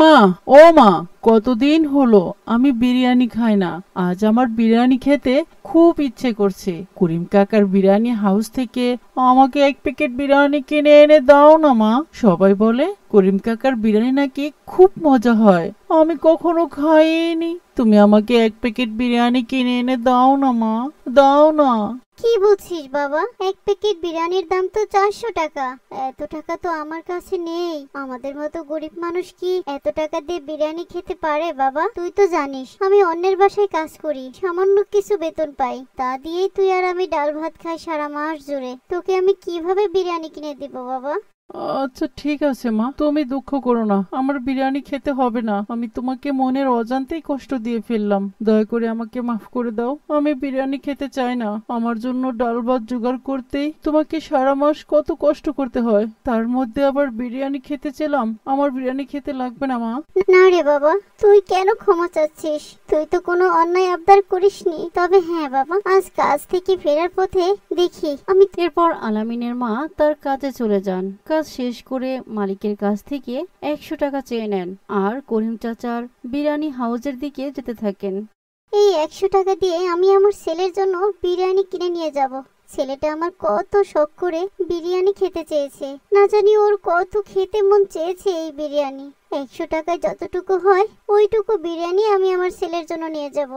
মা, ও মা, কতদিন হলো আমি বিরিয়ানি খাই না। আজ আমার বিরিয়ানি খেতে খুব ইচ্ছে করছে। করিম কাকার বিরিয়ানি হাউস থেকে আমাকে এক প্যাকেট বিরিয়ানি কিনে এনে দাও না মা। সবাই বলে করিম কাকার বিরিয়ানি নাকি খুব মজা হয়। আমি কখনো খাইনি। তুমি আমাকে এক প্যাকেট বিরিয়ানি কিনে এনে দাও না মা, দাও না। কি বলছিস বাবা? এক প্যাকেট বিরিয়ানির দাম তো 400 টাকা। এত টাকা তো আমার কাছে নেই। আমাদের মতো গরিব মানুষ কি এত টাকা দিয়ে বিরিয়ানি খেতে পারে বাবা? তুই তো জানিস আমি অন্যের বাসায় কাজ করি, সামান্য কিছু বেতন পাই। তা দিয়েই তুই আর আমি ডাল ভাত খাই সারা মাস জুড়ে। তোকে আমি কিভাবে বিরিয়ানি কিনে দিব বাবা? আচ্ছা ঠিক আছে মা, তুমি দুঃখ করো না। আমার বিরিয়ানি খেতে হবে না। আমি তোমাকে মনের অজান্তেই কষ্ট দিয়ে ফেললাম। দয়া করে আমাকে মাফ করে দাও। আমি বিরিয়ানি খেতে চাই না। আমার জন্য ডাল ভাত জোগাড় করতেই তোমাকে সারা মাস কত কষ্ট করতে হয়। তার মধ্যে আবার বিরিয়ানি খেতে চেলাম। আমার বিরিয়ানি খেতে লাগবে না মা। না রে বাবা, তুই কেন ক্ষমা চাচ্ছিস? তুই তো কোনো অন্যায় আবদার করিসনি। তবে হ্যাঁ বাবা, আজ কাজ থেকে ফেরার পথে দেখি আমি। এরপর আলামিনের মা তার কাজে চলে যান। কাজ শেষ করে মালিকের কাছ থেকে 100 টাকা চেয়ে নেন আর করিম চাচার বিরিয়ানি হাউসের দিকে যেতে থাকেন। এই 100 টাকা দিয়ে আমি আমার ছেলের জন্য বিরিয়ানি কিনে নিয়ে যাব। ছেলেটা আমার কত শখ করে বিরিয়ানি খেতে চেয়েছে। না জানি ওর কত খেতে মন চেয়েছে এই বিরিয়ানি। 100 টাকায় যতটুকু হয় ওইটুকু বিরিয়ানি আমি আমার ছেলের জন্য নিয়ে যাব।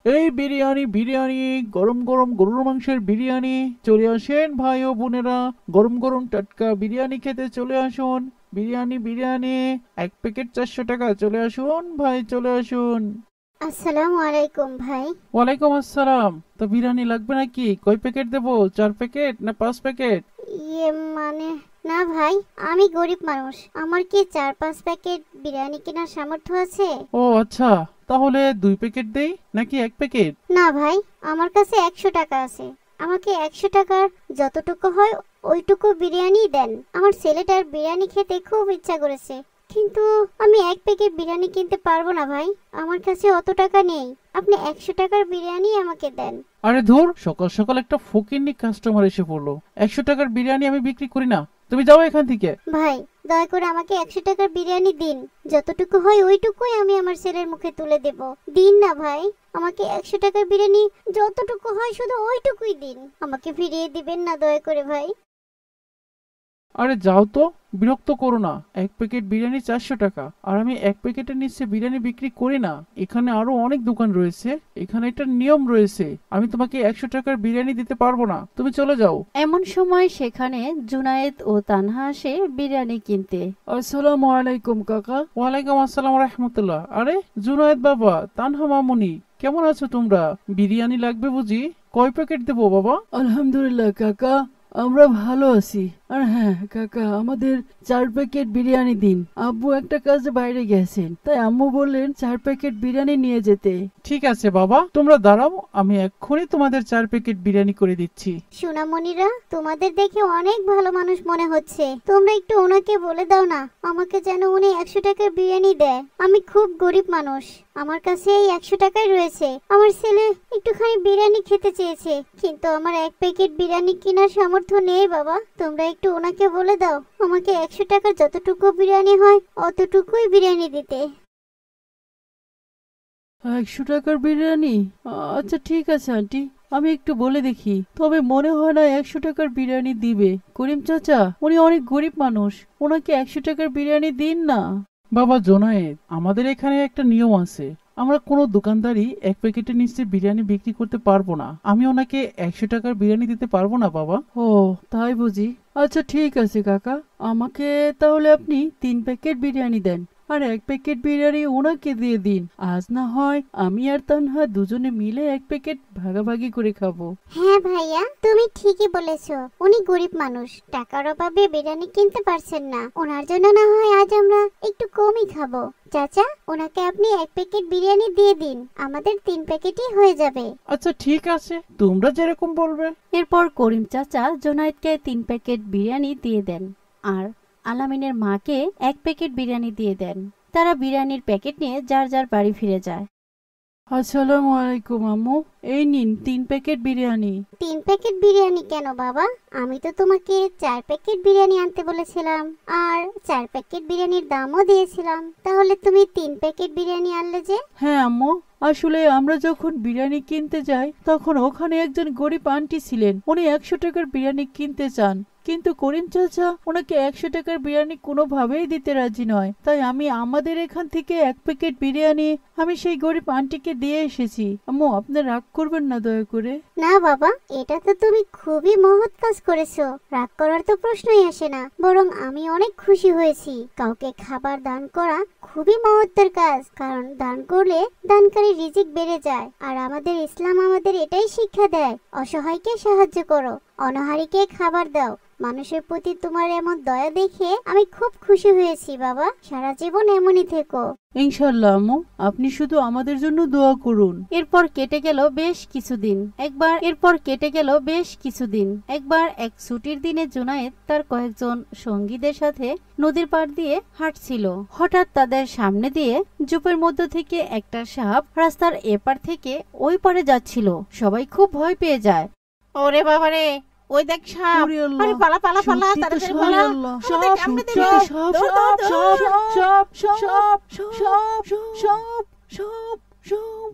এই বিরিয়ানি, বিরিয়ানি, গরম গরম গরুর মাংসের বিরিয়ানি। চলে আসেন ভাই ও বোনেরা, গরম গরম টাটকা বিরিয়ানি খেতে চলে আসুন। বিরিয়ানি, বিরিয়ানি, এক প্যাকেট 400 টাকা। চলে আসুন ভাই, চলে আসুন। আসসালামু আলাইকুম ভাই। ওয়ালাইকুম আসসালাম। তো বিরিয়ানি লাগবে নাকি? কয় প্যাকেট দেবো? 4 প্যাকেট না 5 প্যাকেট? ইয়ে মানে, না ভাই, আমি গরিব মানুষ। আমার কি 4-5 প্যাকেট বিরিয়ানি কেনার সামর্থ্য আছে? ও আচ্ছা, তাহলে 2 প্যাকেট দেই নাকি 1 প্যাকেট? না ভাই, আমার কাছে 100 টাকা আছে। আমাকে 100 টাকার যতটুকু হয় ওইটুকু বিরিয়ানি দেন। আমার ছেলেটার বিরিয়ানি খেতে খুব ইচ্ছা করেছে, কিন্তু আমি 1 প্যাকেট বিরিয়ানি কিনতে পারবো না ভাই। আমার কাছে অত টাকা নেই। আপনি 100 টাকার বিরিয়ানি আমাকে দেন। আরে ধুর, সকাল সকাল একটা ফকিন্নি কাস্টমার এসে পড়লো। 100 টাকার বিরিয়ানি আমি বিক্রি করি না। তুমি যাও এখান থেকে। ভাই, দয়া করে আমাকে 100 টাকার বিরিয়ানি দিন। যতটুকু হয় ওইটুকুই আমি আমার ছেলের মুখে তুলে দেব। দিন না ভাই, আমাকে 100 টাকার বিরিয়ানি যতটুকু হয় শুধু ওইটুকুই দিন। আমাকে ফিরিয়ে দিবেন না দয়া করে ভাই। আরে যাও তো, বিরক্ত করো না। 1 প্যাকেট বিরিয়ানি 400 টাকা, আর আমি 1 প্যাকেটের নিচে বিরিয়ানি বিক্রি করি না। এখানে আরো অনেক দোকান রয়েছে। এখানে একটা নিয়ম রয়েছে। আমি তোমাকে 100 টাকার বিরিয়ানি দিতে পারবো না। তুমি চলে যাও। এমন সময় সেখানে জুনায়েদ ও তানহা আসে বিরিয়ানি কিনতে। আসসালামু আলাইকুম কাকা। ওয়ালাইকুম আসসালাম রাহমাতুল্লাহ। আরে জুনায়েদ বাবা, তানহা মামুনি, কেমন আছো তোমরা? বিরিয়ানি লাগবে বুঝি? কয় প্যাকেট দেবো বাবা? আলহামদুলিল্লাহ কাকা, আমরা ভালো আছি। আর হ্যাঁ কাকা, আমাদের 4 প্যাকেট বিরিয়ানি দিন। আব্বু একটা কাজে বাইরে গেছেন, তাই আম্মু বললেন 4 প্যাকেট বিরিয়ানি নিয়ে যেতে। ঠিক আছে বাবা, তোমরা দাঁড়াও, আমি এক্ষুনি তোমাদের 4 প্যাকেট বিরিয়ানি করে দিচ্ছি। সোনামণিরা, তোমাদের দেখে অনেক ভালো মানুষ মনে হচ্ছে। তোমরা একটু ওনাকে বলে দাও না আমাকে যেন উনি 100 টাকার বিরিয়ানি দেয়। আমি খুব গরিব মানুষ, আমার কাছে এই 100 টাকাই রয়েছে। আমার ছেলে একটুখানি বিরিয়ানি খেতে চেয়েছে, কিন্তু আমার 1 প্যাকেট বিরিয়ানি কেনার সামর্থ্য নেই বাবা। তোমরা একটু ওনাকে বলে দাও আমাকে 100 টাকার যতটুকু বিরিয়ানি হয় অতটুকুই বিরিয়ানি দিতে। 100 টাকার বিরিয়ানি? আচ্ছা ঠিক আছে আন্টি, আমি একটু বলে দেখি। তবে মনে হয় না 100 টাকার বিরিয়ানি দিবে। করিম চাচা, উনি অনেক গরিব মানুষ, ওনাকে 100 টাকার বিরিয়ানি দিন না। বাবা জোনায়েদ, আমাদের এখানে একটা নিয়ম আছে। আমরা কোনো দোকানদারই 1 প্যাকেটের নিচে বিরিয়ানি বিক্রি করতে পারবো না। আমি ওনাকে 100 টাকার বিরিয়ানি দিতে পারবো না বাবা। ও তাই বুঝি। আচ্ছা ঠিক আছে কাকা, আমাকে তাহলে আপনি 3 প্যাকেট বিরিয়ানি দেন, আর 1 প্যাকেট বিরিয়ানি ওনাকে দিয়ে দিন। আজ না হয় আমি আর তানহা দুজনে মিলে 1 প্যাকেট ভাগাভাগি করে খাবো। হ্যাঁ ভাইয়া, তুমি ঠিকই বলেছো। উনি গরিব মানুষ, টাকার অভাবে বিরিয়ানি কিনতে পারছেন না। ওনার জন্য না হয় আজ আমরা একটু কমই খাবো। চাচা, ওনাকে আপনি 1 প্যাকেট বিরিয়ানি দিয়ে দিন, আমাদের 3 প্যাকেটই হয়ে যাবে। আচ্ছা ঠিক আছে, তোমরা যেরকম বলবে। এরপর করিম চাচা জুনায়েদকে 3 প্যাকেট বিরিয়ানি দিয়ে দেন আর আলামিনের মাকে 1 প্যাকেট বিরিয়ানি দিয়ে দেন। তারা বিরিয়ানির প্যাকেট নিয়ে যার যার বাড়ি ফিরে যায়। আসসালামু আলাইকুম আম্মু। এই নিন 3 প্যাকেট বিরিয়ানি। 3 প্যাকেট বিরিয়ানি কেন বাবা? আমি তো তোমাকে 4 প্যাকেট বিরিয়ানি আনতে বলেছিলাম, আর 4 প্যাকেট বিরিয়ানির দামও দিয়েছিলাম। তাহলে তুমি 3 প্যাকেট বিরিয়ানি আনলে যে? হ্যাঁ আম্মু, আসলে আমরা যখন বিরিয়ানি কিনতে যাই তখন ওখানে একজন গরিব আন্টি ছিলেন। উনি 100 টাকার বিরিয়ানি কিনতে চান, কিন্তু করিম চাচা ওনাকে 100 টাকার বিরিয়ানি কোনোভাবেই দিতে রাজি নয়। তাই আমি আমাদের এখান থেকে 1 প্যাকেট বিরিয়ানি আমি সেই গরিব আন্টিকে দিয়ে এসেছি। আম্মু, আপনি রাগ করবেন না দয়া করে। না বাবা, এটা তো তুমি খুবই মহৎ কাজ করেছো। রাগ করার তো প্রশ্নই আসে না, বরং আমি অনেক খুশি হয়েছি। কাউকে খাবার দান করা খুবই মহত্তর কাজ, কারণ দান করলে দানকারী রিজিক বেড়ে যায়। আর আমাদের ইসলাম আমাদের এটাই শিক্ষা দেয়, অসহায়কে সাহায্য করো, অনাহারীকে খাবার দাও। মানুষের প্রতি তোমার এমন দয়া দেখে আমি খুব খুশি হয়েছি বাবা। সারা জীবন এমনই থেকো। ইনশাল্লাহ আম্মু, আপনি শুধু আমাদের জন্য দোয়া করুন। এরপর কেটে গেল বেশ কিছুদিন। একবার এক ছুটির দিনে জুনায়েদ তার কয়েকজন সঙ্গীদের সাথে নদীর পাড় দিয়ে হাঁটছিল। হঠাৎ তাদের সামনে দিয়ে ঝোপের মধ্য থেকে একটা সাপ রাস্তার এপার থেকে ওই পারে যাচ্ছিল। সবাই খুব ভয় পেয়ে যায়। ওরে বাবারে, ওই দেখ সাপ! ওরে আল্লাহ, আরে পালা পালা পালা, সত্যি তো তাড়াতাড়ি সাপ, পালা! আল্লাহ, আমাদের সাপ, কামড়ে সত্যি দেবে! তো সাপ, দৌড়, দৌড়, দৌড়! সাপ, সাপ, সাপ, সাপ, সাপ, সাপ।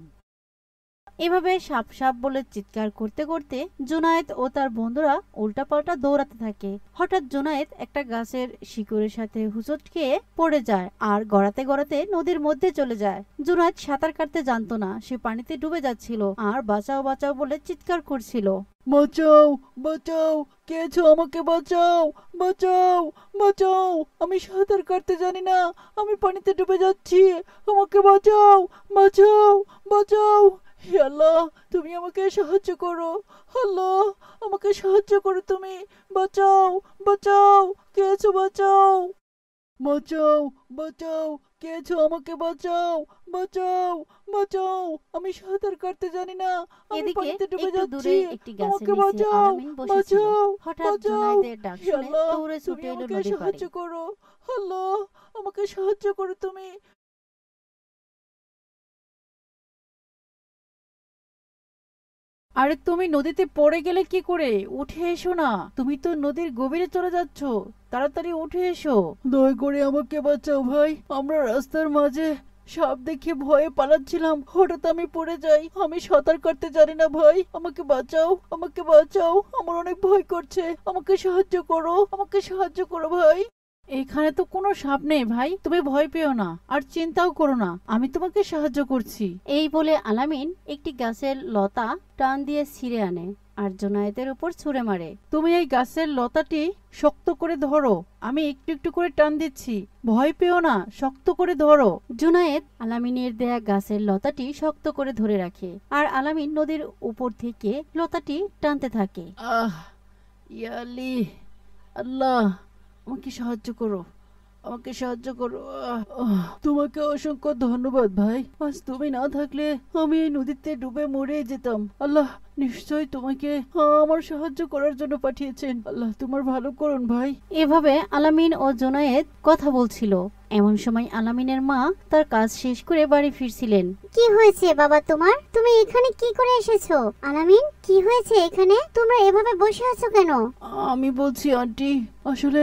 এভাবে সাপ সাপ বলে চিৎকার করতে করতে জুনায়েদ ও তার বন্ধুরা উল্টাপাল্টা দৌড়াতে থাকে। হঠাৎ জুনায়েদ একটা গাছের শিকড়ের সাথে হুঁচট খেয়ে পড়ে যায় আর গড়াতে গড়াতে নদীর মধ্যে চলে যায়। জুনায়েদ সাঁতার কাটতে জানতো না, সে পানিতে ডুবে যাচ্ছিল আর বাঁচাও বাঁচাও বলে চিৎকার করছিল। বাঁচাও, বাঁচাও, কে আছো? আমাকে বাঁচাও, বাঁচাও, বাঁচাও, আমি সাঁতার কাটতে জানি না, আমি পানিতে ডুবে যাচ্ছি, আমাকে বাঁচাও, বাঁচাও, বাঁচাও। হে আল্লাহ, তুমি আমাকে সাহায্য করো। আল্লাহ, আমাকে সাহায্য করো, তুমি বাঁচাও, বাঁচাও, কে আছো? বাঁচাও, বাঁচাও, বাঁচাও, কে আছো? আমাকে বাঁচাও, বাঁচাও, বাঁচাও, আমি সাঁতার কাটতে জানি না, আমি এদিকে পানিতে ডুবে একটু দূরে যাচ্ছি, একটি গাছের আমাকে নিচে বাঁচাও, আলামিন বসেছিল। বাঁচাও, হঠাৎ বাঁচাও। জুনায়েদের ডাক হে শুনে আল্লাহ, দৌড়ে তুমি ছুটে এলো আমাকে নদীর সাহায্য পাড়ে। করো। আল্লাহ, আমাকে সাহায্য করো তুমি। আরে তুমি নদীতে পড়ে গেলে কি করে? উঠে এসো না, তুমি তো নদীর গভীরে চলে যাচ্ছ, তাড়াতাড়ি উঠে এসো। দয়া করে আমাকে বাঁচাও ভাই, আমরা রাস্তার মাঝে সাপ দেখে ভয়ে পালাচ্ছিলাম, হঠাৎ আমি পড়ে যাই, আমি সাঁতার কাটতে জানি না ভাই, আমাকে বাঁচাও, আমাকে বাঁচাও, আমার অনেক ভয় করছে, আমাকে সাহায্য করো, আমাকে সাহায্য করো ভাই। এখানে তো কোনো সাপ নেই ভাই, তুমি ভয় পেও না আর চিন্তাও করো না, আমি তোমাকে সাহায্য করছি। এই বলে আলামিন একটি গাছের লতা টান দিয়ে ছিঁড়ে আনে আর জুনায়েদের উপর ছুঁড়ে মারে। তুমি এই গাছের লতাটি শক্ত করে ধরো, আমি একটু একটু করে টান দিচ্ছি, ভয় পেও না, শক্ত করে ধরো। জুনায়েদ আলামিনের দেয়া গাছের লতাটি শক্ত করে ধরে রাখে আর আলামিন নদীর উপর থেকে লতাটি টানতে থাকে। আহ, ইয়ালি, আল্লাহ, আমাকে সাহায্য করো, আমাকে সাহায্য করো। তোমাকে অসংখ্য ধন্যবাদ ভাই, আজ তুমি না থাকলে আমি এই নদীতে ডুবে মরে যেতাম। আল্লাহ নিশ্চয় তোমাকে আমার সাহায্য করার জন্য পাঠিয়েছেন। আল্লাহ তোমার ভালো করুন ভাই। এভাবে আলামিন ও জুনায়েদ কথা বলছিল। এমন সময় আলামিনের মা তার কাজ শেষ করে বাড়ি ফিরছিলেন। কি হয়েছে বাবা তোমার? তুমি এখানে কি করে এসেছো? আলামিন, কি হয়েছে এখানে? তোমরা এভাবে বসে আছো কেন? আমি বলছি আন্টি, আসলে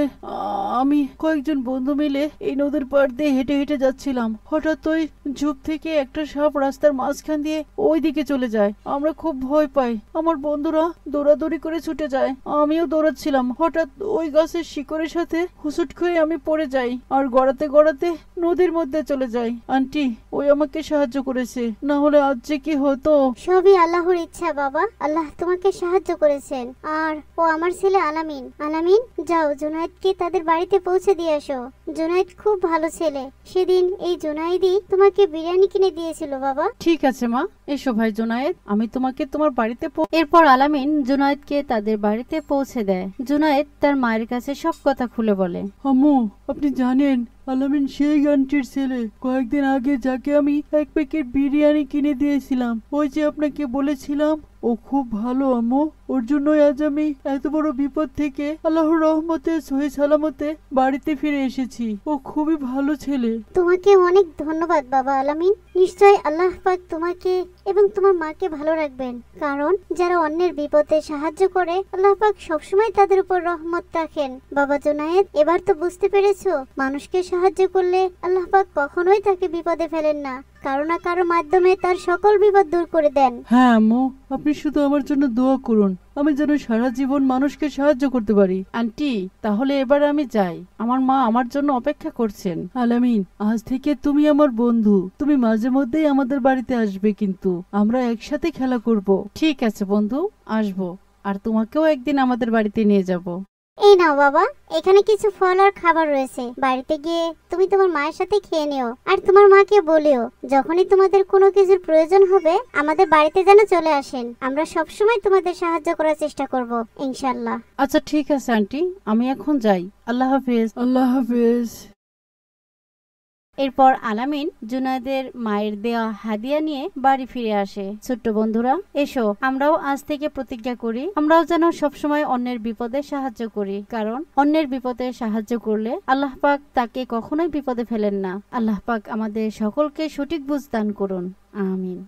আমি কয়েকজন বন্ধু মিলে এই নদীর পাড় দিয়ে হেঁটে হেঁটে যাচ্ছিলাম, হঠাৎ ওই ঝোপ থেকে একটা সাপ রাস্তার মাঝখান দিয়ে ওই দিকে চলে যায়, আমরা খুব ভয় পাই, আমার বন্ধুরা দৌড়াদৌড়ি করে ছুটে যায়, আমিও দৌড়াচ্ছিলাম, হঠাৎ ওই গাছের শিকড়ের সাথে হুসুট খেয়ে আমি পড়ে যাই আর গড়াতে গড়াতে নদীর মধ্যে চলে যাই। আন্টি, ওই আমাকে সাহায্য করেছে, না হলে আজ যে কি হতো। সবই আল্লাহর ইচ্ছা বাবা, আল্লাহ তোমাকে সাহায্য করেছেন। আর ও আমার ছেলে আলামিন। আলামিন, যাও জুনায়েদকে তাদের বাড়িতে পৌঁছে দিয়ে আসো। জুনায়েদ খুব ভালো ছেলে, সেদিন এই জুনায়েদই তোমাকে বিরিয়ানি কিনে দিয়েছিল বাবা। ঠিক আছে মা, এসো ভাই জুনায়েদ, আমি তোমাকে তোমার বাড়িতে এরপর আলামিন জুনায়েদকে তাদের বাড়িতে পৌঁছে দেয়। জুনায়েদ তার মায়ের কাছে সব কথা খুলে বলে। আম্মু, আপনি জানেন আলামিন সেই আন্টির ছেলে, কয়েকদিন আগে যাকে আমি এক প্যাকেট বিরিয়ানি কিনে দিয়েছিলাম। ওই যে আপনাকে বলেছিলাম ও খুব ভালো আম্মু। ওর জন্যই আজ আমি এত বড় বিপদ থেকে আল্লাহর রহমতে সহি সালামতে বাড়িতে ফিরে এসেছি। ও খুবই ভালো ছেলে। তোমাকে অনেক ধন্যবাদ বাবা আলামিন। নিশ্চয় আল্লাহ পাক তোমাকে এবং তোমার মাকে ভালো রাখবেন, কারণ যারা অন্যের বিপদে সাহায্য করে আল্লাহ পাক সবসময় তাদের উপর রহমত রাখেন। বাবা জুনায়েদ, এবার তো বুঝতে পেরেছো মানুষকে সাহায্য করলে আল্লাহ পাক কখনোই তাকে বিপদে ফেলেন না, কারো না কারো মাধ্যমে তার সকল বিপদ দূর করে দেন। হ্যাঁ আম্মু, আপনি শুধু আমার জন্য দোয়া করুন, আমি যেন সারা জীবন মানুষকে সাহায্য করতে পারি। আন্টি, তাহলে এবার আমি যাই, আমার মা আমার জন্য অপেক্ষা করছেন। আলামিন, আজ থেকে তুমি আমার বন্ধু। তুমি মাঝে মধ্যেই আমাদের বাড়িতে আসবে, কিন্তু আমরা একসাথে খেলা করব। ঠিক আছে বন্ধু, আসবো, আর তোমাকেও একদিন আমাদের বাড়িতে নিয়ে যাব। এই নাও বাবা, এখানে কিছু ফল আর খাবার রয়েছে। বাড়িতে গিয়ে তুমি তোমার মায়ের সাথে খেয়ে নিও, আর তোমার মাকে বলিও যখনই তোমাদের কোনো কিছুর প্রয়োজন হবে আমাদের বাড়িতে যেন চলে আসেন। আমরা সবসময় তোমাদের সাহায্য করার চেষ্টা করব ইনশাআল্লাহ। আচ্ছা ঠিক আছে আন্টি, আমি এখন যাই। আল্লাহ হাফেজ। আল্লাহ হাফেজ। এরপর আলামিন জুনায়েদের মায়ের দেওয়া হাদিয়া নিয়ে বাড়ি ফিরে আসে। ছোট্ট বন্ধুরা, এসো আমরাও আজ থেকে প্রতিজ্ঞা করি, আমরাও যেন সবসময় অন্যের বিপদে সাহায্য করি, কারণ অন্যের বিপদে সাহায্য করলে আল্লাহ পাক তাকে কখনোই বিপদে ফেলেন না। আল্লাহ পাক আমাদের সকলকে সঠিক বুঝ দান করুন। আমিন।